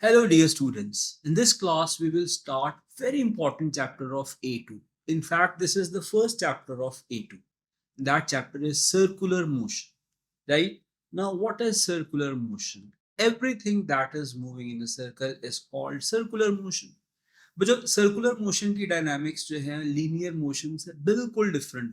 Hello dear students. In this class we will start very important chapter of A2. In fact, this is the first chapter of A2. That chapter is circular motion. Right? Now what is circular motion? Everything that is moving in a circle is called circular motion. but जो circular motion की dynamics जो है linear motion से बिल्कुल different.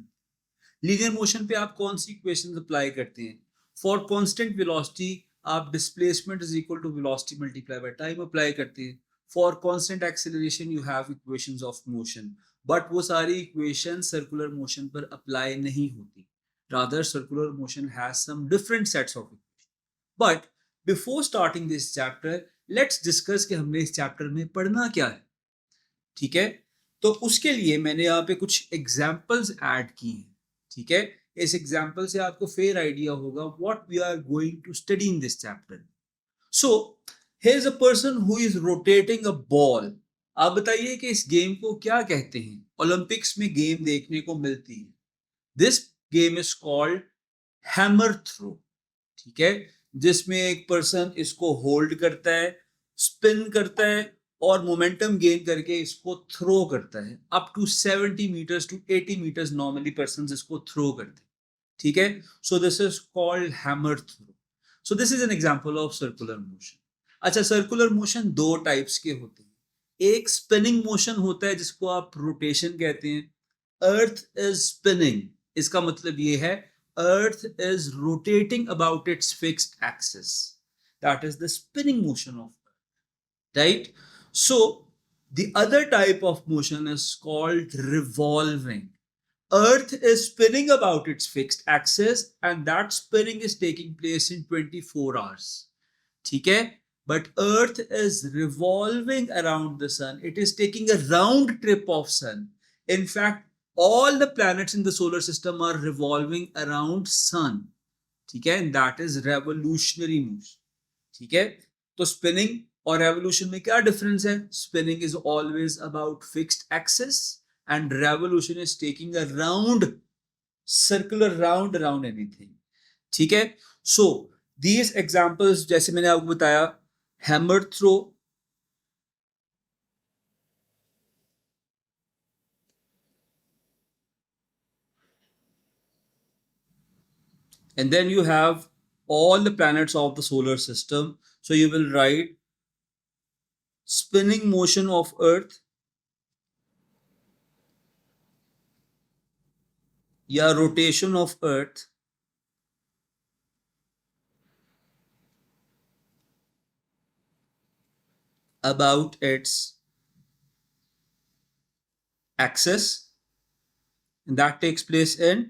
Linear motion पे आप कौन सी equations apply करते हैं? फॉर कांस्टेंट वेलोसिटी आप displacement is equal to velocity multiply by time apply करते हैं. For constant acceleration you have equations of motion, but वो सारी इक्वेशन सर्कुलर मोशन पर अप्लाई नहीं होती. Rather circular motion has some different sets of equation. But before starting this chapter let's discuss कि हमने इस चैप्टर में पढ़ना क्या है. ठीक है, तो उसके लिए मैंने यहाँ पे कुछ एग्जाम्पल्स ऐड की हैं. ठीक है, इस एग्जाम्पल से आपको फेयर आइडिया होगा what we are going to study in this chapter. So here is a person who is rotating a ball. आप बताइए कि इस गेम को क्या कहते हैं? ओलंपिक्स में गेम देखने को मिलती है. This game is called hammer throw. ठीक है, जिसमें एक पर्सन इसको होल्ड करता है, स्पिन करता है और मोमेंटम गेन करके इसको थ्रो करता है. Up to 70 meters to 80 meters normally person इसको थ्रो करते हैं. ठीक है, so this is called hammer throw. So this is an example of circular motion. अच्छा, सर्कुलर मोशन दो टाइप्स के होते हैं. एक स्पिनिंग मोशन होता है जिसको आप रोटेशन कहते हैं. अर्थ इज स्पिनिंग, इसका मतलब ये है earth is rotating about it's fixed axis. That is the spinning motion of earth, right? So the other type of motion is called revolving. Earth is spinning about its fixed axis and that spinning is taking place in 24 hours. ठीक है, but Earth is revolving around the sun. It is taking a round trip of sun. In fact, all the planets in the solar system are revolving around sun. ठीक है, and that is revolutionary motion. ठीक है, तो spinning और revolution में क्या difference है? Spinning is always about fixed axis and revolution is taking a round circular round around anything. ठीक है, सो दीज एग्जांपल्स जैसे मैंने आपको बताया, hammer throw, and then you have all the planets of the solar system. So you will write spinning motion of earth या rotation of earth about its axis, and that takes place in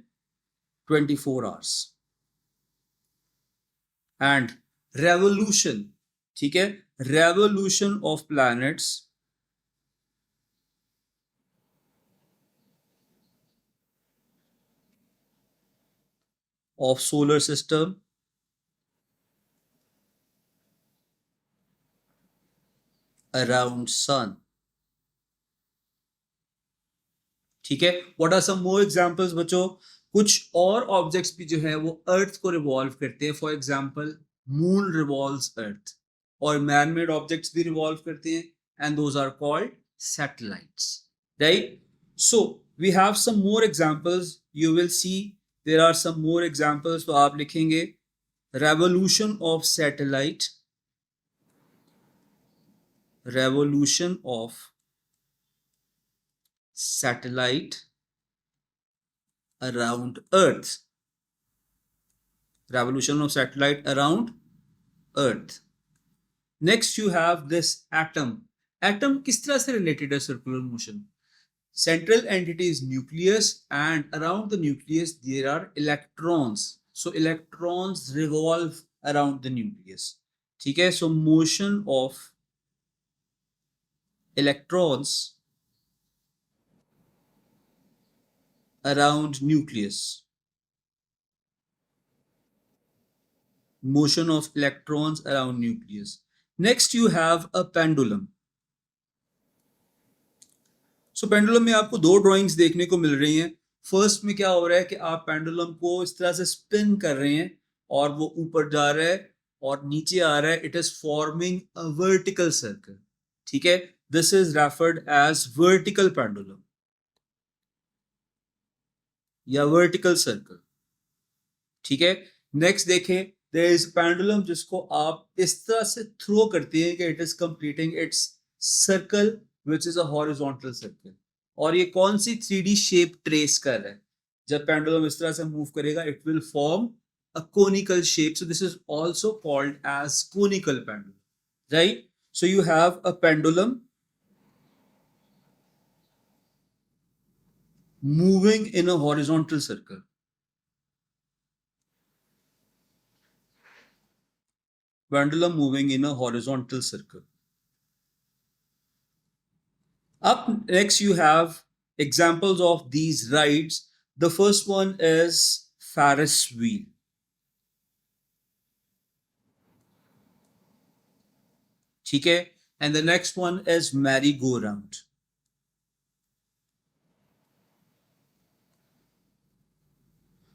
24 hours. And revolution, ठीक है, revolution of planets of solar system around sun. ठीक है, what are some more examples बच्चों? कुछ और objects भी जो है वो अर्थ को रिवॉल्व करते हैं. For example moon revolves earth, और मैन मेड ऑब्जेक्ट्स भी रिवॉल्व करते हैं, and those are called satellites, right? So we have some more examples. You will see there are some more examples. तो आप लिखेंगे revolution of satellite, revolution of satellite around earth, revolution of satellite around earth. Next you have this atom. Atom किस तरह से related है circular motion? Central entity is nucleus and around the nucleus there are electrons. So electrons revolve around the nucleus. ठीक है, so motion of electrons around nucleus, motion of electrons around nucleus. Next you have a pendulum. So pendulum में आपको दो drawings देखने को मिल रही हैं. First में क्या हो रहा है कि आप पेंडुलम को इस तरह से स्पिन कर रहे हैं और वो ऊपर जा रहा है और नीचे आ रहा है, it is forming a vertical circle. ठीक है, this is referred as vertical pendulum या वर्टिकल सर्कल. ठीक है, नेक्स्ट देखें, देयर इज पेंडुलम जिसको आप इस तरह से थ्रो करते हैं कि it is completing it's circle which is a horizontal circle. और ये कौन सी 3D शेप ट्रेस कर रहा है? जब पेंडुलम इस तरह से मूव करेगा, it will form a conical shape. So this is also called as conical pendulum, right? So you have a pendulum moving in a horizontal circle. Pendulum moving in a horizontal circle. Up next you have examples of these rides. The first one is Ferris wheel. ठीक है, and the next one is merry-go-round.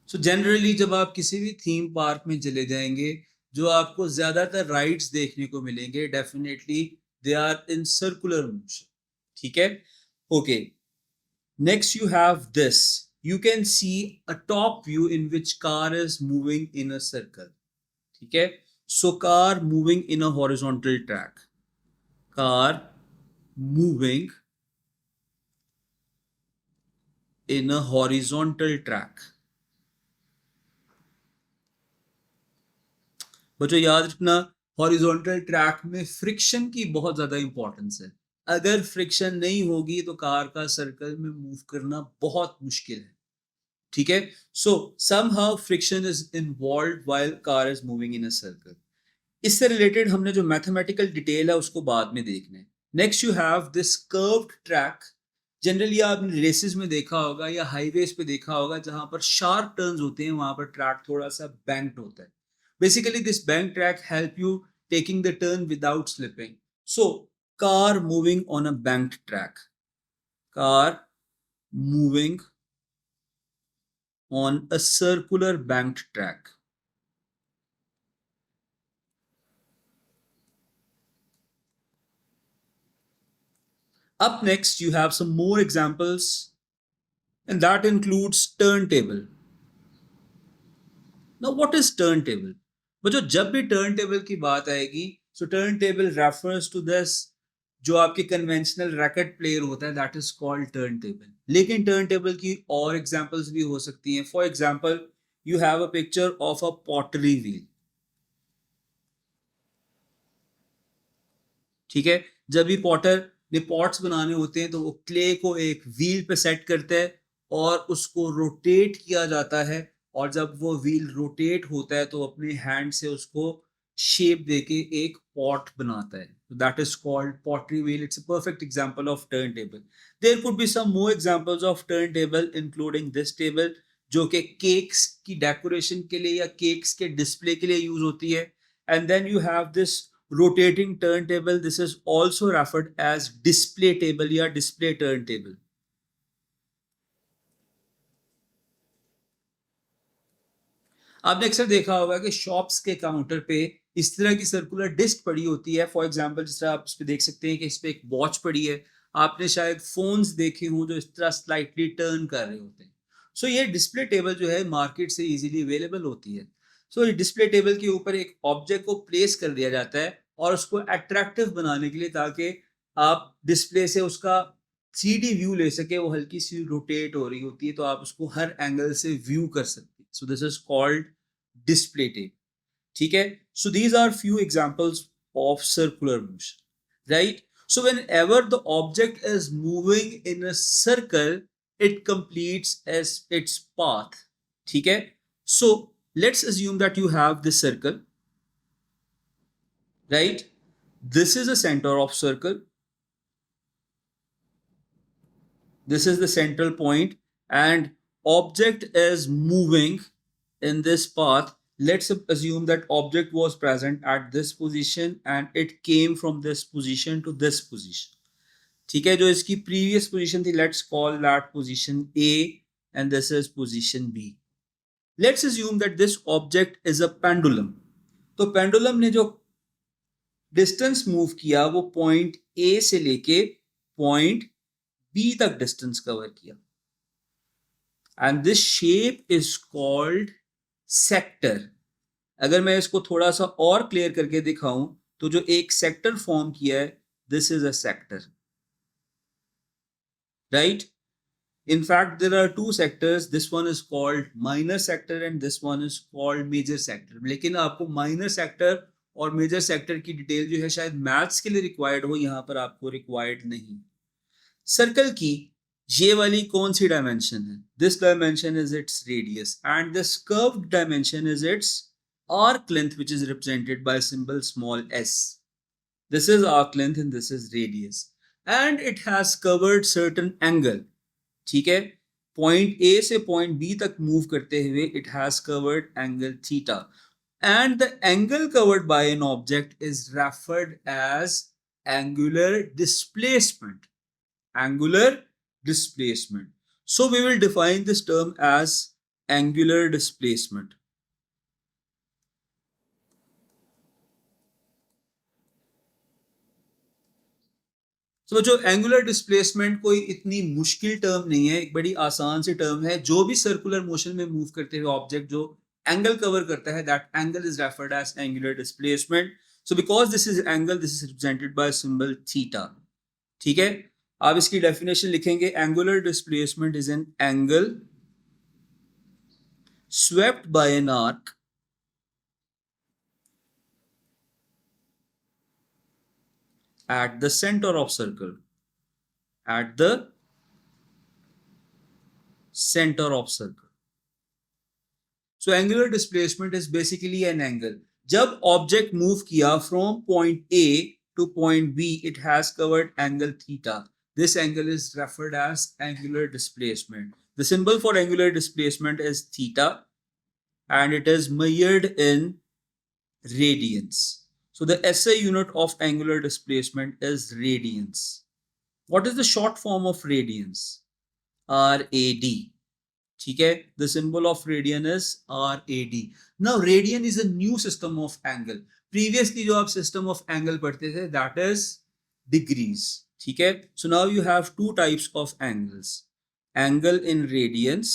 So generally जब आप किसी भी theme park में चले जाएंगे, जो आपको ज्यादातर राइड्स देखने को मिलेंगे, definitely they are in circular motion. ठीक है, okay. Next you have this. You can see a top view in which car is moving in a circle. ठीक है, so car moving in a horizontal track. Car moving in a horizontal track. बच्चों याद रखना, horizontal track में friction की बहुत ज्यादा importance है. अगर फ्रिक्शन नहीं होगी तो कार का सर्कल में मूव करना बहुत मुश्किल है. ठीक है, सो somehow friction is involved while car is moving in a circle. इससे रिलेटेड हमने जो मैथमेटिकल डिटेल है उसको बाद में देखना है. Next you have this curved track. Generally आपने रेसेस में देखा होगा या हाईवेज पे देखा होगा, जहां पर शार्प टर्न्स होते हैं वहां पर ट्रैक थोड़ा सा बैंक्ड होता है. Basically, this bank track help you taking the turn without slipping. So, car moving on a banked track. Car moving on a circular banked track. Up next, you have some more examples, and that includes turntable. Now, what is turntable? बच्चों जब भी turn table की बात आएगी, so turn table refers to this, जो आपके conventional racket player होता है, that is called turn table. लेकिन टर्न टेबल की और एग्जांपल्स भी हो सकती हैं. For example, you have a picture of a pottery wheel. ठीक है, जब भी पॉटर ने पॉट्स बनाने होते हैं तो वो क्ले को एक व्हील पे सेट करता है और उसको रोटेट किया जाता है. और जब वो व्हील रोटेट होता है तो अपने हैंड से उसको शेप देके एक पॉट बनाता है. That is called pottery wheel. It's a perfect example of turn table. There could be some more examples of turn table including this table, जो कि केक्स की डेकोरेशन के लिए या केक्स के डिस्प्ले के लिए यूज होती है. And then you have this rotating turntable. This is also referred as display table या display turntable. आपने अक्सर देखा होगा कि शॉप्स के काउंटर पे इस तरह की सर्कुलर डिस्क पड़ी होती है. फॉर एग्जांपल, जिस तरह आप इस पे देख सकते हैं कि इस पे एक वॉच पड़ी है. आपने शायद फोन्स देखे हों जो इस तरह स्लाइटली टर्न कर रहे होते हैं. सो ये डिस्प्ले टेबल जो है मार्केट से इजीली अवेलेबल होती है. सो ये डिस्प्ले टेबल के ऊपर एक ऑब्जेक्ट को प्लेस कर दिया जाता है और उसको अट्रैक्टिव बनाने के लिए, ताकि आप डिस्प्ले से उसका 3D व्यू ले सके. वो हल्की सी रोटेट हो रही होती है तो आप उसको हर एंगल से व्यू कर सकते हैं. So this is called display table. ठीक है, so these are few examples of circular motion, right? So whenever the object is moving in a circle, it completes as its path. ठीक है, so let's assume that you have this circle, right? This is the center of circle. This is the central point, and object is moving in this path. Let's assume that object was present at this position and it came from this position to this position. ठीक है, जो इसकी previous position थी, let's call that position A and this is position B. Let's assume that this object is a pendulum. तो pendulum ने जो distance move किया वो पॉइंट ए से लेके पॉइंट बी तक डिस्टेंस कवर किया, and this shape is called sector. अगर मैं इसको थोड़ा सा और क्लियर करके दिखाऊं तो जो एक सेक्टर फॉर्म किया है, this is a sector, right? In fact, there are two sectors. This one is called minor sector and this one is called major sector. लेकिन आपको minor sector और major sector की डिटेल जो है शायद maths के लिए रिक्वायर्ड हो, यहाँ पर आपको रिक्वायर्ड नहीं। सर्कल की ये वाली कौन सी डायमेंशन है? This dimension is its radius and this curved dimension is it's arc length, which is represented by symbol small s. This is arc length and this is radius, and it has covered certain angle. ठीक है, point A से point B तक move करते हुए it has covered angle theta, and the angle covered by an object is referred as angular displacement. Angular displacement, so we will define this term as angular displacement. तो जो angular displacement कोई इतनी मुश्किल term नहीं है, एक बड़ी आसान सी टर्म है। जो भी सर्कुलर मोशन में मूव करते हुए ऑब्जेक्ट जो एंगल कवर करता है, that angle is referred as angular displacement. So because this is angle, this is represented by symbol theta. ठीक है, आप इसकी डेफिनेशन लिखेंगे, angular displacement is an angle swept by an arc at the center of circle, at the center of circle. So angular displacement is basically an angle. जब object move किया from point A to point B, it has covered angle theta. This angle is referred as angular displacement. The symbol for angular displacement is theta, and it is measured in radians. So the SI unit of angular displacement is radians. What is the short form of radians? RAD. ठीक है, the symbol of radian is RAD. Now radian is a new system of angle. Previously जो आप system of angle पढ़ते थे, that is degrees. ठीक है, so now you have two types of angles, angle in radians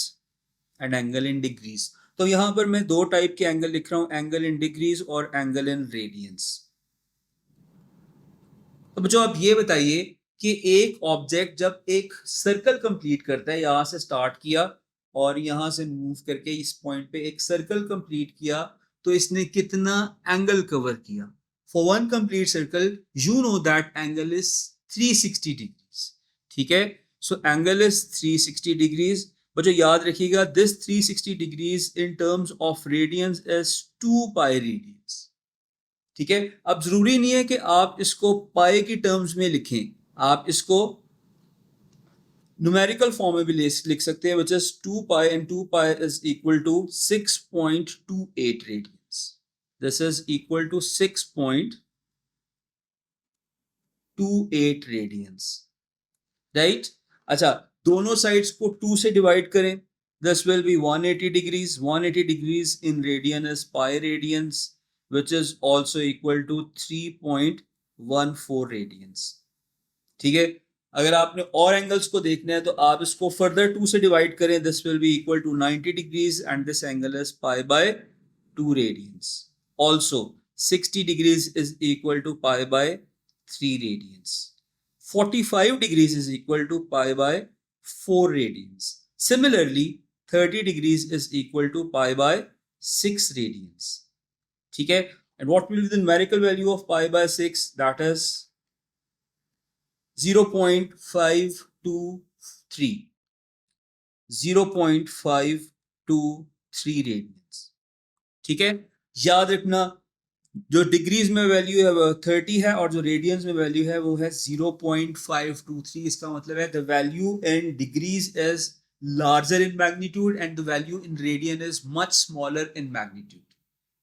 and angle in degrees. तो यहां पर मैं दो टाइप के एंगल लिख रहा हूं, एंगल इन डिग्रीज और एंगल इन रेडियंस। तो बच्चों आप ये बताइए कि एक ऑब्जेक्ट जब एक सर्कल कंप्लीट करता है, यहां से स्टार्ट किया और यहां से मूव करके इस पॉइंट पे एक सर्कल कंप्लीट किया, तो इसने कितना एंगल कवर किया? For one complete circle you know that angle is 360 degrees. ठीक है, सो एंगल इज 360 डिग्रीज। बच्चों याद रखिएगा, this 360 degrees in terms of radiance is 2 pi radians. ठीक है, अब जरूरी नहीं है कि आप इसको पाई की टर्म्स में लिखें, आप इसको न्यूमेरिकल फॉर्म में भी लिख सकते हैं, which is 2 pi, and 2 pi is equal to 6.28 radians. This is equal to 6.28 radians, right? अच्छा, दोनों साइड्स को 2 से डिवाइड करें, this will be 180 degrees. 180 degrees in radian is pi radians, which is also equal to 3.14 radians. ठीक है, अगर आपने और एंगल्स को देखना है तो आप इसको फर्दर 2 से डिवाइड करें, this will be equal to 90 degrees and this angle is pi by 2 radians. Also 60 degrees is equal to pi by 3 radians. 45 degrees is equal to pi by 4 radians. Similarly, 30 degrees is equal to pi by 6 radians. ठीक है, and what will be the numerical value of pi by 6? That is 0.523. 0.523 radians. ठीक है, याद रखना जो degrees में value है वो 30 है और जो रेडियंस में वैल्यू है वो है 0.523। इसका मतलब है the value in degrees is larger in magnitude and the value in radian is much smaller in magnitude.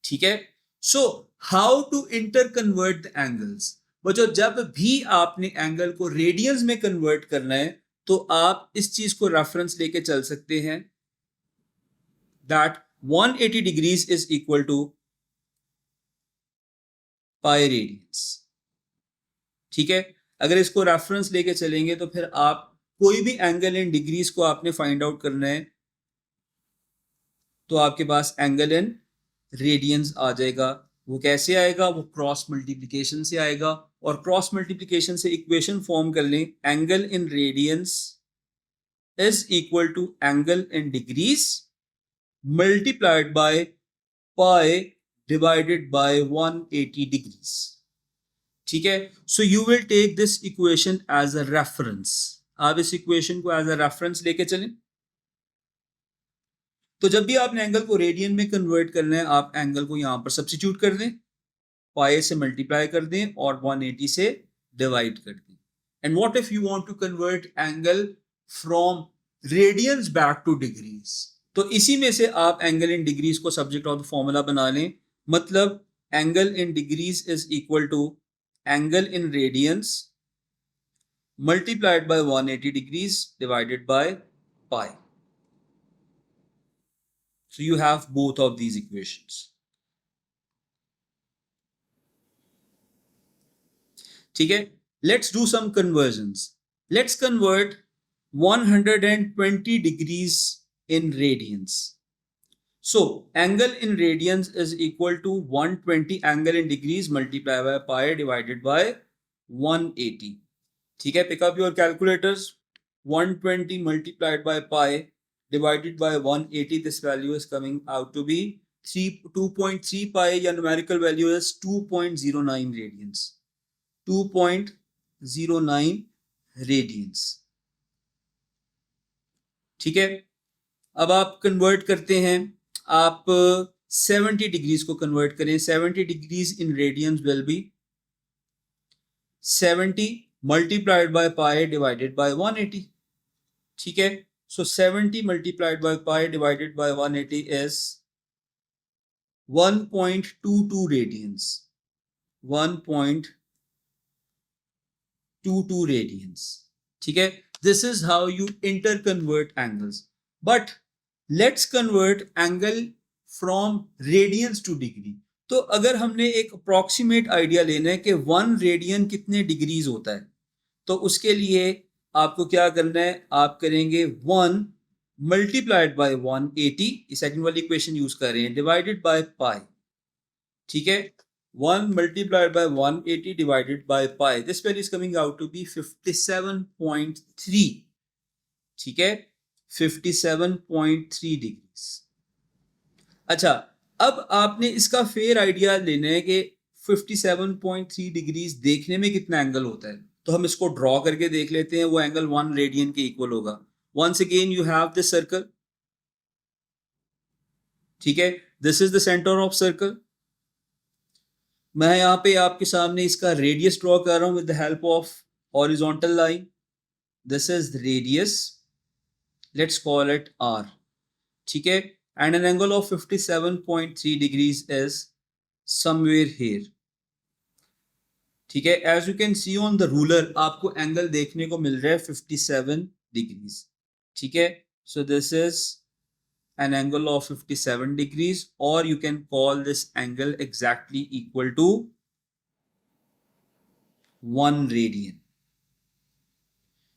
ठीक है, so how to interconvert the angles? बच्चों जब भी आपने एंगल को रेडियंस में कन्वर्ट करना है तो आप इस चीज को रेफरेंस लेके चल सकते हैं, that 180 degrees is equal to pi radians. ठीक है, अगर इसको रेफरेंस लेके चलेंगे तो फिर आप कोई भी एंगल इन डिग्रीज को आपने फाइंड आउट करना है तो आपके पास एंगल इन रेडियंस आ जाएगा। वो कैसे आएगा? वो क्रॉस मल्टीप्लिकेशन से आएगा, और क्रॉस मल्टीप्लिकेशन से इक्वेशन फॉर्म कर लें, angle in radians is equal to angle in degrees multiplied by pi divided by 180 degrees. ठीक है, so you will take this equation as a reference. आप इस इक्वेशन को एज अ रेफरेंस लेके चलें। तो जब भी आपने एंगल को रेडियन में कन्वर्ट करना है, आप एंगल को यहां पर सब्स्टिट्यूट कर दें, पाई से मल्टीप्लाई कर दें और 180 से डिवाइड कर दें। And what if you want to convert angle from radians back to degrees? तो इसी में से आप एंगल इन डिग्रीज को सब्जेक्ट ऑफ द फॉर्मूला बना लें। मतलब angle in degrees is equal to angle in radians multiplied by 180 degrees divided by pi. So you have both of these equations. ठीक है, let's do some conversions. Let's convert 120 degrees in radians. So angle in radians is equal to 120 angle in degrees multiplied by pi divided by 180. ठीक है, pick up your calculators. 120 multiplied by pi divided by 180, this value is coming out to be 2.3 pi, या numerical value is 2.09 radians. 2.09 radians. ठीक है, अब आप convert करते हैं, आप 70 डिग्रीज को कन्वर्ट करें। 70 degrees in radiance will be 70 multiplied by pi divided by 180. ठीक है, so 70 multiplied by pi divided by 180 is 1.22 radians. 1.22 radians. ठीक है, this is how you interconvert angles. But let's convert angle from radians to degree. तो अगर हमने एक approximate idea लेना है कि 1 रेडियन कितने डिग्रीज होता है, तो उसके लिए आपको क्या करना है, आप करेंगे 1 मल्टीप्लाइड बाय 180, सेकंड वाली इक्वेशन यूज कर रहे हैं, डिवाइडेड बाय पाई। ठीक है, 1 multiplied by 180 divided by pi, this value is coming out to be 57.3। ठीक है, 57.3 डिग्रीज। अच्छा, अब आपने इसका फेयर आइडिया लेना है कि 57.3 डिग्रीज देखने में कितना एंगल होता है, तो हम इसको ड्रॉ करके देख लेते हैं। वो एंगल 1 रेडियन के इक्वल होगा। Once again you have this circle. ठीक है, this is the centre of circle. मैं यहां पे आपके सामने इसका रेडियस ड्रॉ कर रहा हूं with the help of horizontal line. This is the radius, let's call it R. ठीक है, and an angle of 57.3 degrees is somewhere here. ठीक है, as you can see on the ruler, आपको angle देखने को मिल रहा है 57 degrees. ठीक है, so this is an angle of 57 degrees, or you can call this angle exactly equal to 1 radian.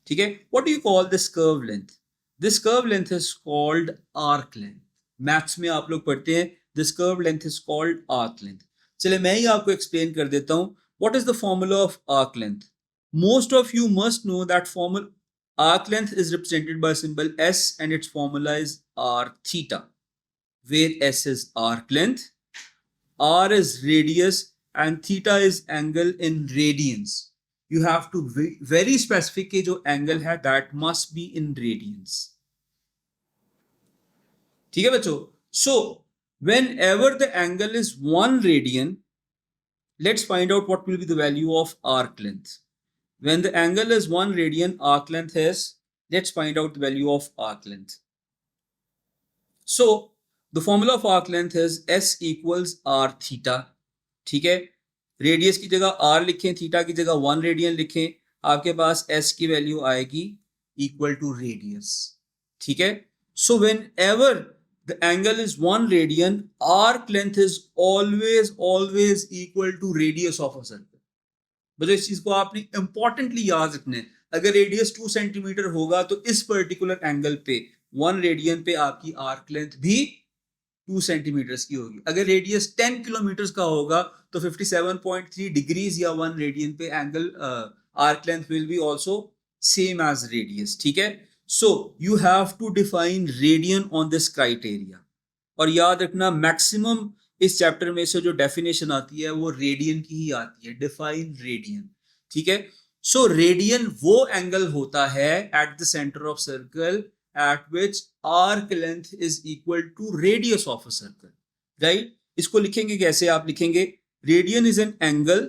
ठीक है, what do you call this curve length? This curve length is called arc length. Maths में आप लोग पढ़ते हैं, this curve length is called arc length. चले मैं ही आपको एक्सप्लेन कर देता हूं, what is the formula of arc length. Most of you must know that formula arc length is represented by symbol s and its formula is r theta, where s is arc length, r is radius and theta is angle in radians. You have to be very specific कि जो angle है that must be in radians. ठीक है बच्चों, so whenever the angle is 1 radian, let's find out what will be the value of arc length. When the angle is 1 radian, arc length is, let's find out the value of arc length. So the formula of arc length is s equals r theta. ठीक है, radius की जगह r लिखें, theta की जगह 1 radian लिखें, आपके पास s की वैल्यू आएगी इक्वल टू रेडियस। ठीक है, so whenever the angle is 1 radian, arc length is always equal to radius of a circle. बच्चों इस चीज को आपने इंपॉर्टेंटली याद रखना है. अगर रेडियस 2 सेंटीमीटर होगा तो इस पर्टिकुलर एंगल पे 1 रेडियन पे आपकी आर्क लेंथ भी 2 सेंटीमीटर की होगी. अगर रेडियस 10 किलोमीटर का होगा तो 57.3 डिग्रीज या 1 रेडियन पे angle arc length will be also same as radius. ठीक है. So you have to define radian on this criteria. और याद रखना मैक्सिमम इस चैप्टर में से जो डेफिनेशन आती है वो रेडियन की ही आती है. Define radian. ठीक है. सो रेडियन वो एंगल होता है eight the centre of circle at which arc length is equal to radius of a circle. Right? इसको लिखेंगे कैसे? आप लिखेंगे radian is an angle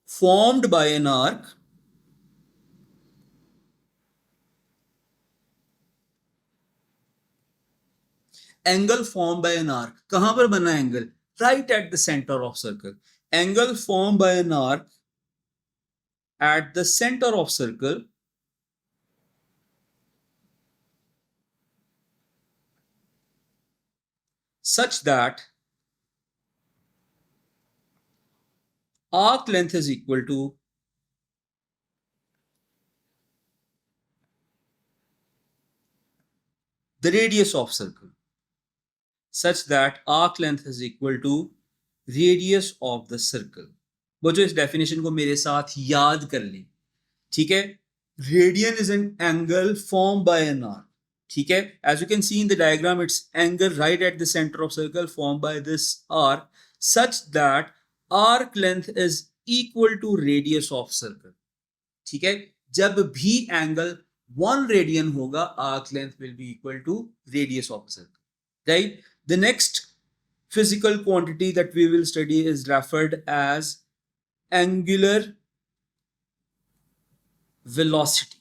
formed by an arc angle formed by an arc. कहां पर बना angle? Right at the center of circle. Angle formed by an arc at the center of circle such that arc length is equal to the radius of circle, such that arc length is equal to radius of the circle. बच्चों इस definition को मेरे साथ याद कर लें. ठीक है. Radian is an angle form by an arc. ठीक है. As you can see in the diagram it's angle right at the centre of circle form by this arc such that arc length is equal to radius of circle. ठीक है. जब भी angle 1 radian होगा arc length will be equal to radius of circle. Right. The next physical quantity that we will study is referred as angular velocity,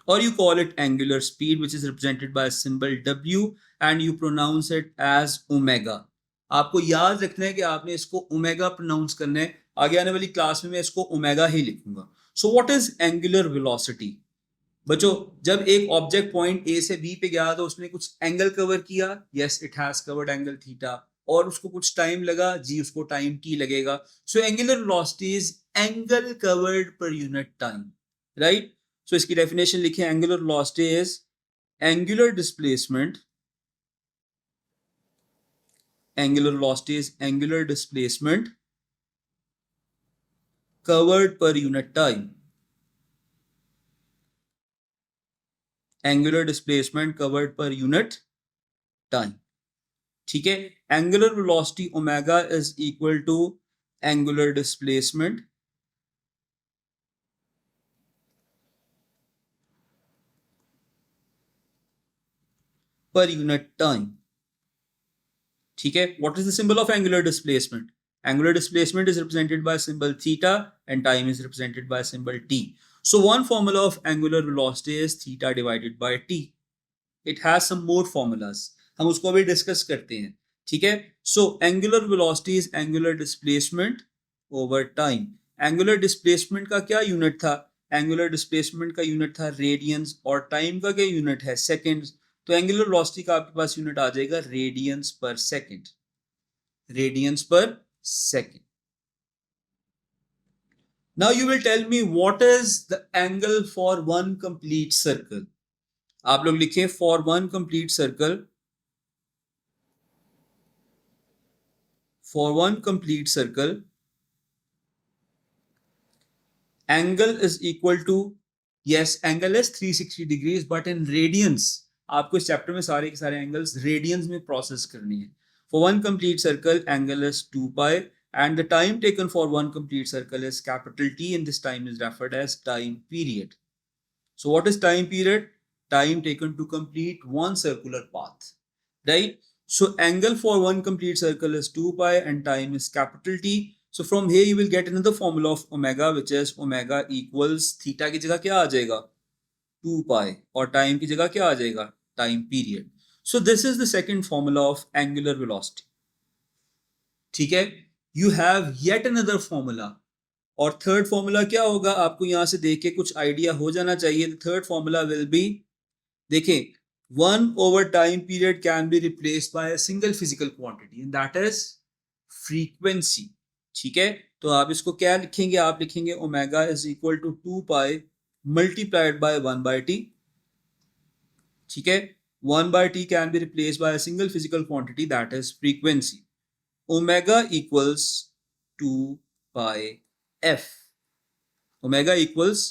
or you call it angular speed, which is represented by a symbol W and you pronounce it as omega. आपको याद रखना है कि आपने इसको omega pronounce करना है. आगे आने वाली क्लास में मैं इसको ओमेगा ही लिखूंगा. सो व्हाट इज एंगुलर वेलोसिटी? बच्चों जब एक ऑब्जेक्ट पॉइंट ए से बी पे गया तो उसने कुछ एंगल कवर किया. Yes it has covered angle theta. और उसको कुछ टाइम लगा. जी उसको टाइम टी लगेगा. So angular velocity is angle covered per unit time. Right. So इसकी डेफिनेशन लिखें. Angular velocity is angular displacement. Angular velocity is angular displacement covered per unit time. Angular displacement covered per unit time. ठीक है. Angular velocity omega is equal to angular displacement per unit time. ठीक है. What is the symbol of angular displacement? Angular displacement is represented by symbol theta and time is represented by symbol t. So one formula of angular velocity is theta divided by t. It has some more formulas. हम उसको भी discuss करते हैं. ठीक है. So angular velocity is angular displacement over time. Angular displacement का क्या unit था? Angular displacement का यूनिट था रेडियंस और टाइम का क्या यूनिट है? सेकेंड्स. तो एंगुलर वेलोसिटी का आपके पास यूनिट आ जाएगा रेडियंस पर सेकेंड. रेडियंस पर second. Now you will tell me what is the angle for one complete circle. आप लोग लिखें for one complete circle. For one complete circle, angle is equal to, yes, angle is 360 degrees, but in radians. आपको इस chapter में सारे के सारे angles radiance में प्रोसेस करनी है. For one complete circle, angle is 2 pi and the time taken for one complete circle is capital T and this time is referred as time period. So what is time period? Time taken to complete one circular path. Right? So angle for one complete circle is 2 pi and time is capital T. So from here you will get another formula of omega which is omega equals theta की जगह क्या आ जाएगा? 2 pi और time की जगह क्या आ जाएगा? Time period. So this is the second formula of angular velocity. ठीक है. You have yet another formula. और थर्ड फॉर्मूला क्या होगा? आपको यहां से देख के कुछ आइडिया हो जाना चाहिए. The third formula will be, देखें 1 over time period can be replaced by a single physical quantity and that is frequency. ठीक है, तो आप इसको क्या लिखेंगे, आप लिखेंगे omega is equal to 2 pi multiplied by 1 by T. ठीक है, 1 by t can be replaced by a single physical quantity that is frequency. Omega equals 2 pi f. Omega equals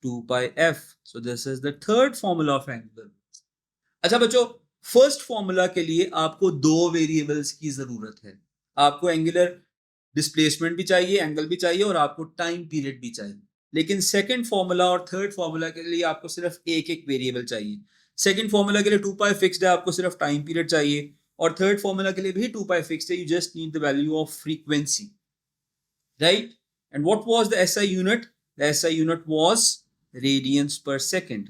2 pi f. So this is the third formula of angular. अच्छा बच्चों, first formula के लिए आपको दो variables की जरूरत है. आपको एंगुलर डिस्प्लेसमेंट भी चाहिए, एंगल भी चाहिए और आपको टाइम पीरियड भी चाहिए. लेकिन सेकंड फॉर्मूला और थर्ड फॉर्मूला के लिए आपको सिर्फ एक एक वेरिएबल चाहिए. सेकंड फॉर्मूला के लिए 2 पाई फिक्स्ड है, आपको सिर्फ टाइम पीरियड चाहिए. और थर्ड फॉर्मूला के लिए भी 2 पाई फिक्स्ड है, you just need the value of frequency, right. And what was the SI unit? The SI unit was radiance पर second.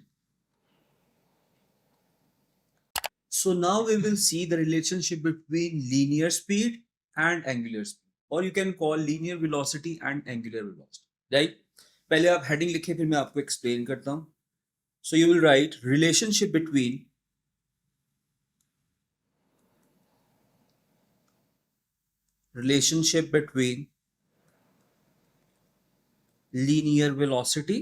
So now we will see the relationship between linear speed and angular speed, or you can call linear velocity and angular velocity, right? पहले आप heading लिखें, फिर मैं आपको explain करता हूँ. So you will write relationship between linear velocity.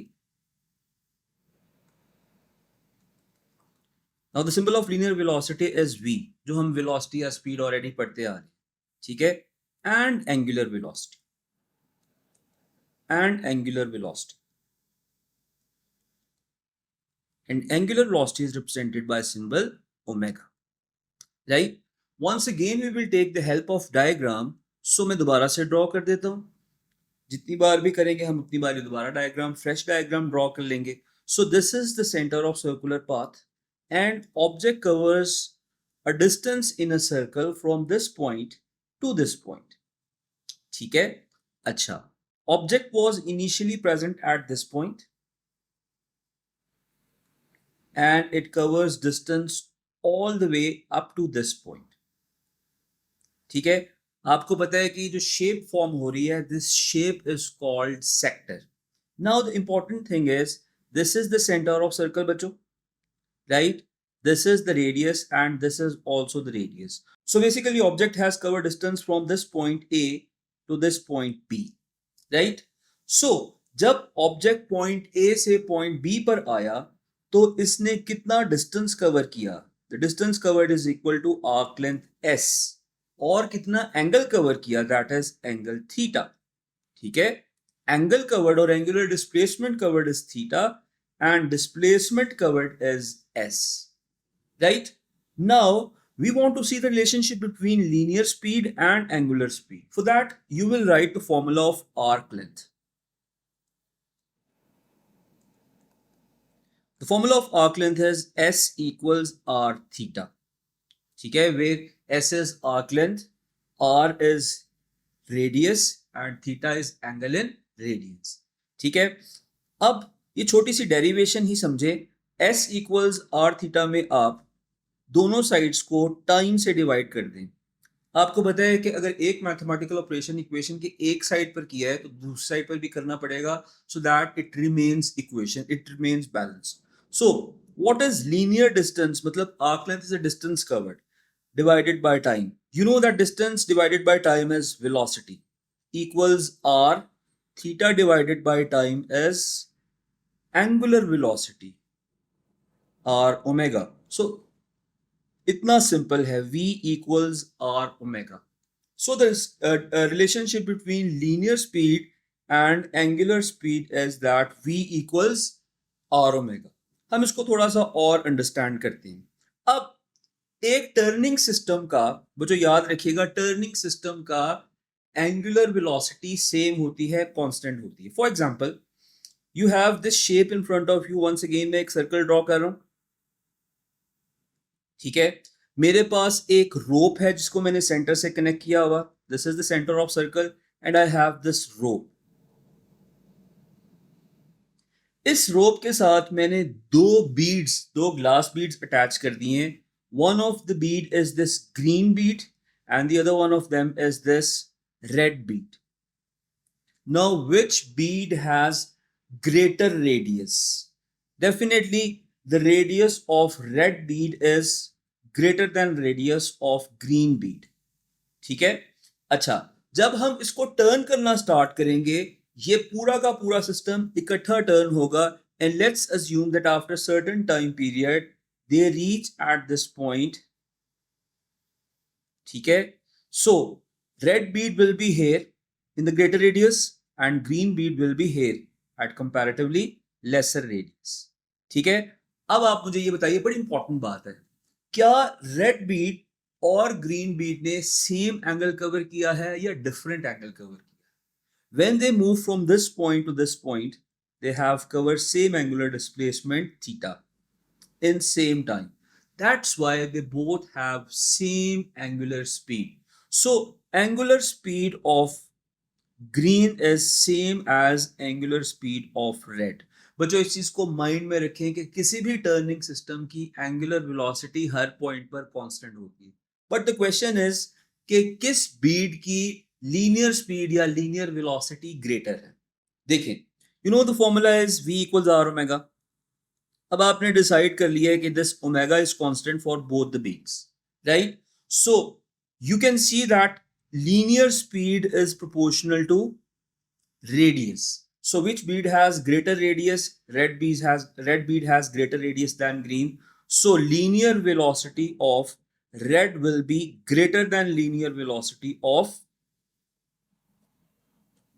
Now the symbol of linear velocity is v, जो हम velocity या speed already पढ़ते आ रहे हैं, ठीक है. And angular velocity. And angular velocity. And angular velocity is represented by symbol omega, right? Once again we will take the help of diagram. So मैं दोबारा से draw कर देता हूँ. जितनी बार भी करेंगे हम उतनी बार दोबारा डायग्राम, फ्रेश डायग्राम ड्रॉ कर लेंगे. So this is the center of circular path and object covers a distance in a circle from this point to this point. ठीक है. अच्छा, object was initially present at this point and it covers distance all the way up to this point. ठीक है, आपको पता है कि जो शेप फॉर्म हो रही है, this shape is called sector. Now the important thing is this is the centre of circle बच्चों, right. This is the radius and this is also the radius. So basically object has covered distance from this point A to this point B, right? So जब object point A से point B पर आया तो इसने कितना distance cover किया? The distance covered is equal to arc length S. और कितना एंगल कवर किया? That is angle theta. ठीक है, एंगल कवर्ड और angular displacement covered is theta and displacement covered is S, right. Now we want to see the relationship between linear speed and angular speed. For that you will write the formula of arc length. The formula of arc length is S equals R theta. ठीक है, where S is arc length, R is radius and theta is angle in radians. ठीक है, अब ये छोटी सी derivation ही समझे. S equals R theta में आप दोनों साइड्स को टाइम से डिवाइड कर दें. आपको पता है कि अगर एक मैथमेटिकल ऑपरेशन इक्वेशन के एक साइड पर किया है तो दूसरी साइड पर भी करना पड़ेगा, so that it remains equation, it remains balance. So what is linear distance? मतलब arc length is a distance covered divided by time. You know that distance divided by time is velocity equals r theta divided by time is angular velocity r omega. So इतना simple है, v equals r omega. So the relationship between linear speed and angular speed is that v equals r omega. हम इसको थोड़ा सा और understand करते हैं. अब एक टर्निंग सिस्टम का, बच्चों याद रखिएगा, टर्निंग सिस्टम का एंगुलर वेलोसिटी सेम होती है, कांस्टेंट होती है. For example you have this shape in front of you. Once again मैं एक सर्कल ड्रॉ कर रहा हूं. ठीक है, मेरे पास एक रोप है जिसको मैंने सेंटर से कनेक्ट किया हुआ. This is the centre of circle and I have this रोप. इस रोप के साथ मैंने दो ग्लास बीड्स अटैच कर दिए हैं. One of the bead is this green bead and the other one of them is this red bead. Now which bead has greater radius? Definitely the radius of red bead is greater than radius of green bead. ठीक है. अच्छा, जब हम इसको turn करना start करेंगे, ये पूरा का पूरा सिस्टम इकट्ठा टर्न होगा, and let's assume that after certain time period they reach at this point. ठीक है. So red bead will be here in the greater radius and green bead will be here at comparatively lesser radius. ठीक है. अब आप मुझे ये बताइए, बड़ी इंपॉर्टेंट बात है, क्या रेड बीड और ग्रीन बीड ने सेम एंगल कवर किया है या डिफरेंट एंगल कवर किया? When they move from this point to this point, they have covered same angular displacement theta in same time. That's why they both have same angular speed. So angular speed of green is same as angular speed of red. बच्चों इस चीज को mind में रखें कि किसी भी turning system की एंगुलर वेलोसिटी हर पॉइंट पर कांस्टेंट होती है, बट द क्वेश्चन इज कि किस बीड की लीनियर स्पीड या लीनियर वेलोसिटी ग्रेटर है. देखें, you know the formula is v equals r omega. अब आपने डिसाइड कर लिया है कि this omega is constant for both the beads, right? So you can see that linear speed is proportional to radius. So which bead has greater radius? Red bead has greater radius than green. So linear velocity of red will be greater than linear velocity of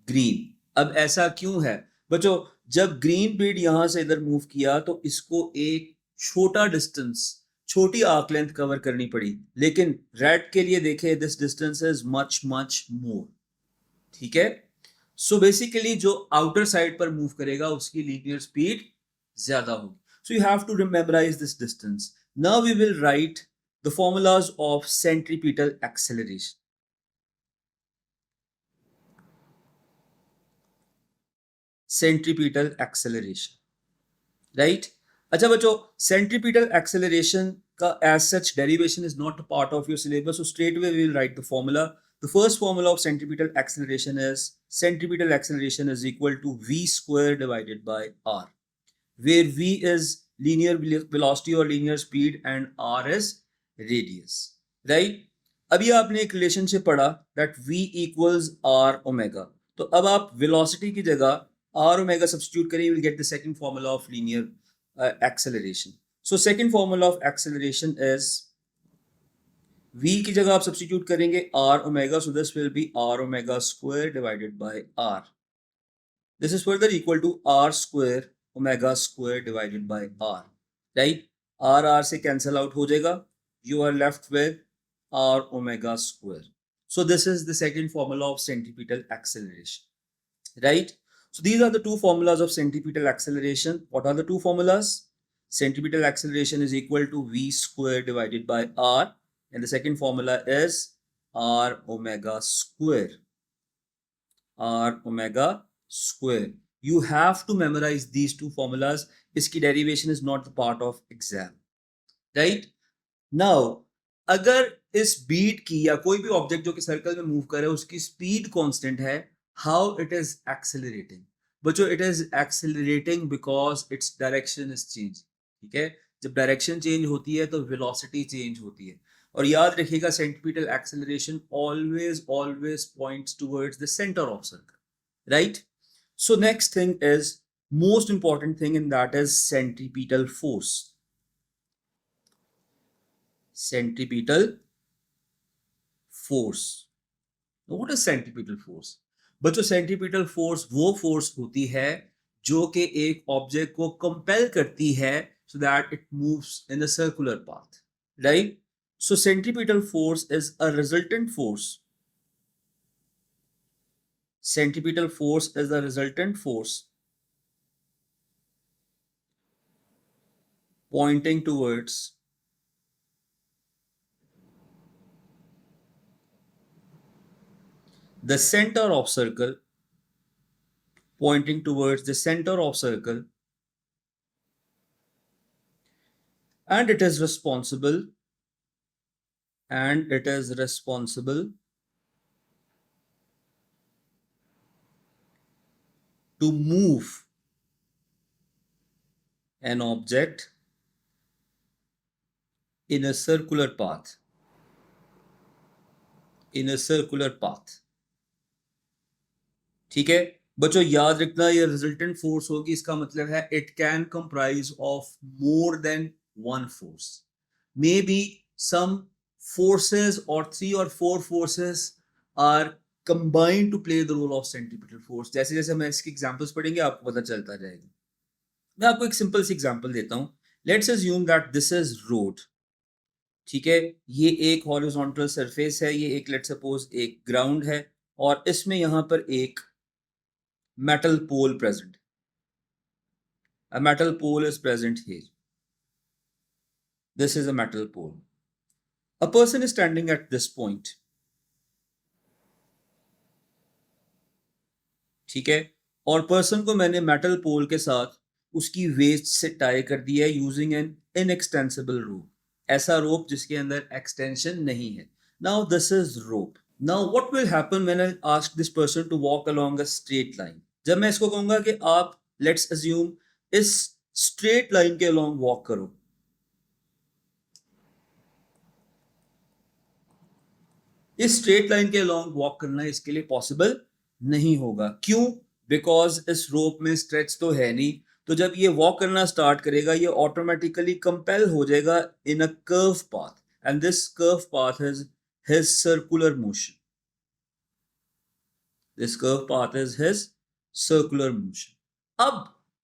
green. अब ऐसा क्यों है बच्चों? जब green Beed यहां से इधर move किया तो इसको एक छोटा डिस्टेंस, छोटी आर्क लेंथ कवर करनी पड़ी, लेकिन रेड के लिए देखें this distance is much much more. ठीक है. सो बेसिकली जो आउटर साइड पर मूव करेगा उसकी लीनियर स्पीड ज्यादा होगी. So you have to memorise this distance. Now we will write the formulas of centripetal acceleration. Centripetal acceleration, right? अच्छा बच्चों, सेंट्रीपिटल एक्सेलरेशन का as such derivation is not a part of your syllabus, so straight away we will write the formula. The first formula of centripetal acceleration is equal to v square divided by r, where v is linear velocity or linear speed and r is radius, right? अभी आपने एक relationship पढ़ा that v equals r omega. तो अब आप velocity की जगह r omega substitute करें, you will get the second formula of linear acceleration. So second formula of acceleration is v की जगह आप सब्स्टिट्यूट करेंगे r omega, so this will be r omega square divided by r. This is further equal to r square omega square divided by r, right? r से cancel out हो जाएगा, you are left with r omega square. So this is the second formula of centripetal acceleration, right? So these are the two formulas of centripetal acceleration. What are the two formulas? Centripetal acceleration is equal to v square divided by r, and the second formula is r omega square. r omega square. You have to memorize these two formulas. इसकी derivation is not the part of exam, right? Now अगर इस beat की या कोई भी object जो कि circle में मूव कर रहा है उसकी स्पीड कांस्टेंट है, हाउ इट इज एक्सेलरेटिंग? बच्चों it is accelerating because its direction is change. ठीक है. जब डायरेक्शन चेंज होती है तो वेलोसिटी चेंज होती है. और याद रखिएगा centripetal acceleration always always points towards the centre of circle, right? So next thing is most important thing in that is centripetal force. Centripetal force. Now, what is centripetal force? बच्चों centripetal force वो force होती है जो कि एक object को compel करती है so that it moves in a circular path, right? So centripetal force is a resultant force. Centripetal force is a resultant force pointing towards the center of circle, pointing towards the center of circle, and it is responsible to move an object in a circular path. In a circular path. ठीक है बच्चों, याद रखना ये resultant force होगी, इसका मतलब है it can comprise of more than one force, maybe some forces or 3 or 4 forces are combined to play the role of centripetal force. जैसे जैसे मैं इसके एग्जांपल्स पढ़ेंगे आपको पता चलता जाएगा. मैं आपको एक सिंपल सी एग्जांपल देता हूं. Let's assume that this is road. ठीक है, ये एक हॉरिजॉन्टल सरफेस है, ये एक लेट्स सपोज एक ग्राउंड है, और इसमें यहां पर एक metal pole present. A metal pole is present here. This is a metal pole. A person is standing at this point. ठीक है, और पर्सन को मैंने मेटल पोल के साथ उसकी वेस्ट से टाई कर दिया है यूजिंग एन इनएक्सटेंसिबल रोप. ऐसा रोप जिसके अंदर एक्सटेंशन नहीं है. Now this is rope. Now what will happen when I ask this person to walk along a straight line. जब मैं इसको कहूंगा कि आप लेट्स अज्यूम इस स्ट्रेट लाइन के अलोंग वॉक करो, इस स्ट्रेट लाइन के अलोंग वॉक करना इसके लिए पॉसिबल नहीं होगा. क्यों? बिकॉज इस रोप में स्ट्रेच तो है नहीं. तो जब ये वॉक करना स्टार्ट करेगा ये ऑटोमेटिकली कंपेल हो जाएगा in a curve path, and this curve path is his circular motion. This curve path is his circular motion.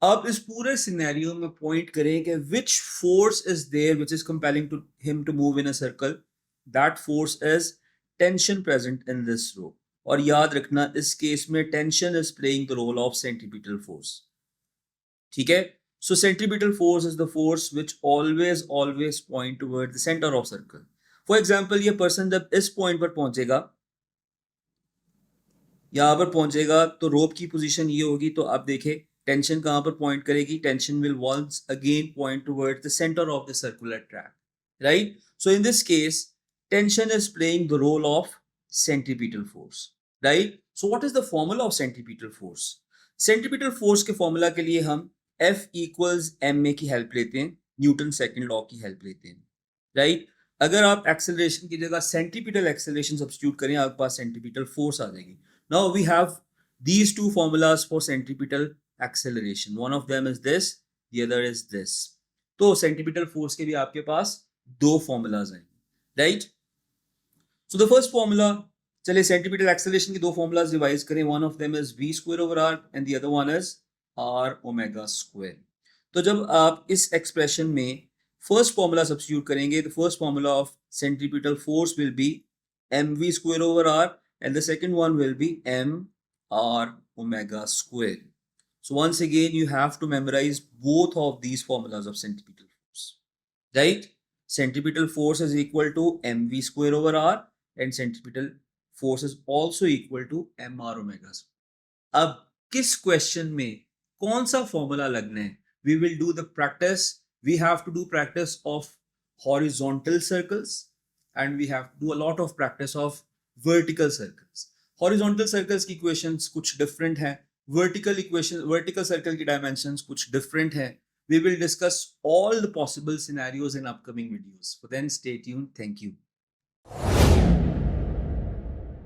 अब इस पूरे सिनेरियो में पॉइंट करें कि which force is there which is compelling to him to move in a circle. That force is tension present in this rope. और याद रखना इस केस में tension is playing the role of centripetal force. ठीक है, सो centripetal force is the force which always point toward the centre of circle. For example ये person जब इस पॉइंट पर पहुंचेगा, यहां पर पहुंचेगा, तो रोप की पोजीशन ये होगी. तो आप देखें टेंशन कहां पर पॉइंट करेगी. Tension will once again point toward the centre of the circular track, right. So in this case tension is playing the role of centripetal force, right? So what is the formula of centripetal force? Centripetal force के formula के लिए हम F equals ma की help लेते हैं, Newton second law की help लेते हैं, राइट. अगर आप एक्सेलरेशन की जगह सेंट्रीपिटल एक्सेलरेशन सब्स्टिट्यूट करें आपके पास सेंट्रीपिटल फोर्स आ जाएगी. Now we have these two formulas for centripetal acceleration. One of them is this, the other is this. तो centripetal force के भी आपके पास दो formulas हैं, right. So the first formula, चलिए centripetal acceleration की दो formulas रिवाइज करें. One of them is v square over r and the other one is r omega square. तो जब आप इस एक्सप्रेशन में फर्स्ट फॉर्मूला सब्स्टिट्यूट करेंगे, the first formula of centripetal force will be mv square over r and the second one will be m r omega square. So once again you have to memorize both of these formulas of centripetal force, right? Centripetal force is equal to mv square over r and centripetal force is also equal to mr omega. अब किस question में कौन सा formula लगना है? We will do the practice. We have to do practice of horizontal circles and we have to do a lot of practice of vertical circles. Horizontal circles की equations कुछ different हैं, vertical circle की dimensions कुछ different हैं. We will discuss all the possible scenarios in upcoming videos. For then, stay tuned. Thank you.